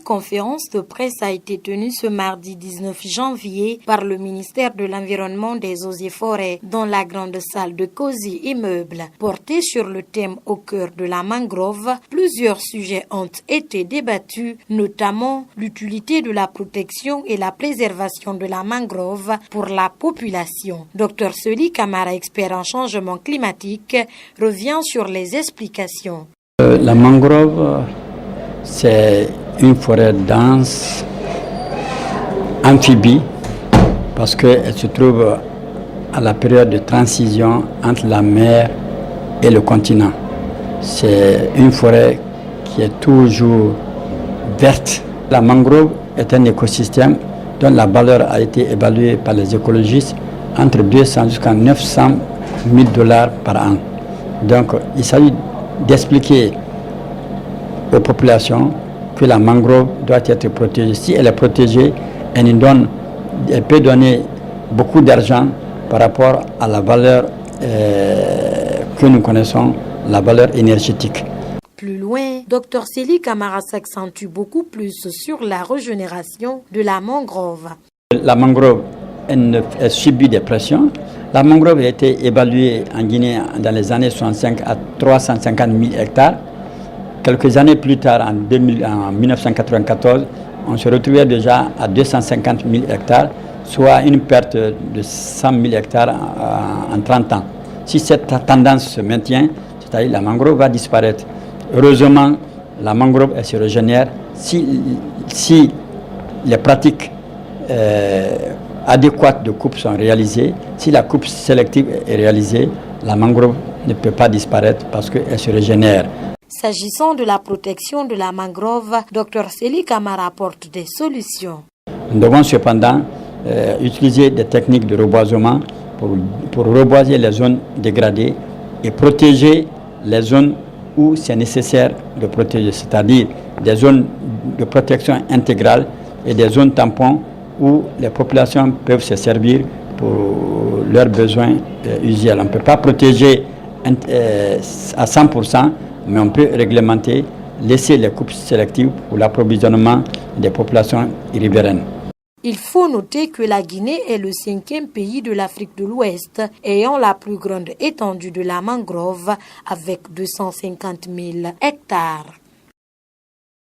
conférence de presse a été tenue ce mardi 19 janvier par le ministère de l'Environnement, des Eaux et Forêts dans la grande salle de Kosi Immeuble. Portée sur le thème au cœur de la mangrove, plusieurs sujets ont été débattus, notamment l'utilité de la protection et la préservation de la mangrove pour la population. Dr Sely Camara, expert en changement climatique, revient sur les explications. La mangrove, c'est une forêt dense, amphibie, parce qu'elle se trouve à la période de transition entre la mer et le continent. C'est une forêt qui est toujours verte. La mangrove est un écosystème dont la valeur a été évaluée par les écologistes entre 200 jusqu'à 900 000 $ par an. Donc, il s'agit d'expliquer aux populations que la mangrove doit être protégée. Si elle est protégée, elle peut donner beaucoup d'argent par rapport à la valeur que nous connaissons, la valeur énergétique. Plus loin, Dr Sely Camara s'accentue beaucoup plus sur la régénération de la mangrove. La mangrove elle subit des pressions. La mangrove a été évaluée en Guinée dans les années 65 à 350 000 hectares. Quelques années plus tard, en 1994, on se retrouvait déjà à 250 000 hectares, soit une perte de 100 000 hectares en 30 ans. Si cette tendance se maintient, c'est-à-dire la mangrove va disparaître. Heureusement, la mangrove elle se régénère si les pratiques adéquates de coupe sont réalisées. Si la coupe sélective est réalisée, la mangrove ne peut pas disparaître parce qu'elle se régénère. S'agissant de la protection de la mangrove, Dr Sely Camara apporte des solutions. Nous devons cependant utiliser des techniques de reboisement pour reboiser les zones dégradées et protéger les zones où c'est nécessaire de protéger, c'est-à-dire des zones de protection intégrale et des zones tampons où les populations peuvent se servir pour leurs besoins usuels. On ne peut pas protéger à 100%, mais on peut réglementer, laisser les coupes sélectives pour l'approvisionnement des populations riveraines. Il faut noter que la Guinée est le 5e pays de l'Afrique de l'Ouest ayant la plus grande étendue de la mangrove avec 250 000 hectares.